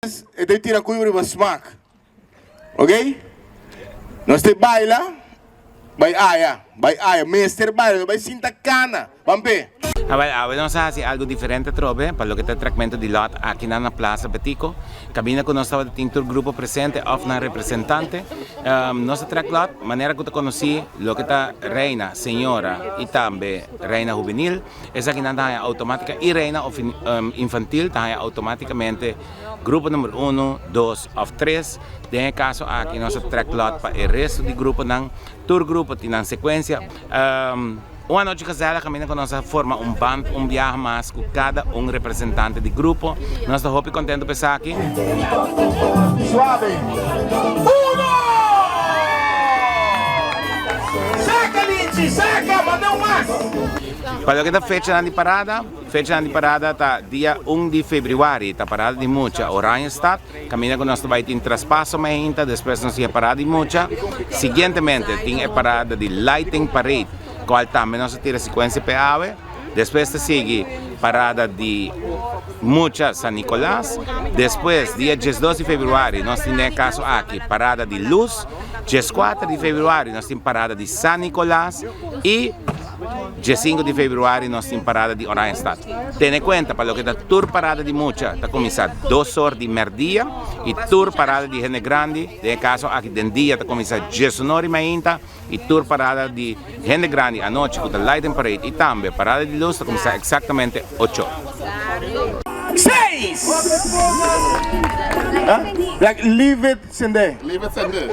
Ito yung tinakuyo rin smack. Okay? Nós te baila, by aya, Mr. Baila, by Sintacana, Pampi. Vamos a hacer algo diferente, trove, para lo que está el fragmento de lot aquí en la Plaza Betico. Cabina con nosotros de tinto grupo presente, of na representante. Nuestro track lot, manera que te conocí, lo que está reina, señora y también reina juvenil, esa que nada automática y reina infantil, está automáticamente grupo número 1, 2 of 3. En el caso aquí nuestro track lot para el resto del grupo, tour grupo, tienen secuencia. Uma noite casada, caminha com nossa forma band, viaje mais com cada representante de grupo. Nós estamos muito contentes de estar aqui. Suave. Uno! Saca, Lindsay, saca, manda mais! Para o que está fecha de parada está dia 1 de fevereiro, está parada de Mucha, Oranjestad. Caminha com nós vai ter traspasso mainta, depois nós temos parada de Mucha. Seguintemente, tem a parada de Lighting Parade, qual também nós temos sequência PAV. Depois sigue parada de Mucha San Nicolás. Depois, dia 12 de fevereiro, nós temos caso aqui parada de Luz. Dia 4 de fevereiro, nós temos parada de San Nicolás. E dia 5 de fevereiro, nós temos parada de Oranjestad. Tenha em conta, para o que está tour parada de Mucha, está começando 2 horas de merdia. E tour parada de Gente Grande, no caso aqui de dia, está começando 19h30. E tour parada de Gente Grande à noite, com a Lighting Parade. E também parada de Luz, está começando exatamente 8 horas. 6! Like, leave it, Sende. Leave it Sunday.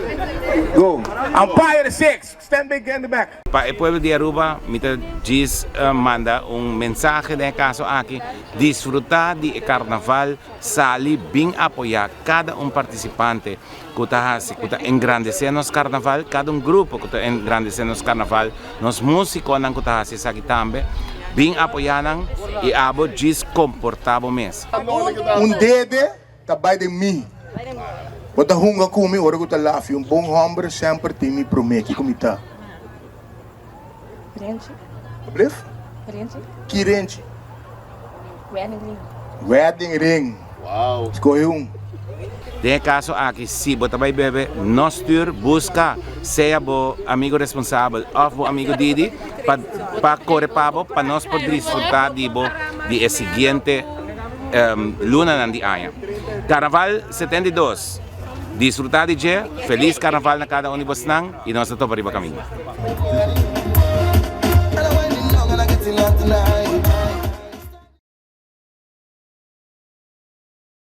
Go. Umpire 6. Stand back in the back. Para o povo de Aruba, Mr. Giz manda mensaje de caso aqui, disfrutar de carnaval, salir bem apoiar cada participante que está engrandecendo nos carnaval, cada grupo que está engrandecendo nos carnaval, nos músicos que está aqui também, bem apoiando e abo desconfortável mesmo. Dede, tabay de mim. Wat hunga kumi, ora ko talafi. Bom hombre sempre tem me promete kumita. Rente. Blef? Rente. Que rente? Wedding ring. Wedding ring. Wow. Escolhe De caso aqui, se você vai beber, nós busca seja o amigo responsável ou o amigo Didi para correr para nós poder desfrutar de seguinte luna de ano. Carnaval 72. Desfrutar de dia, feliz carnaval na cada ônibus e nós estamos para o caminho.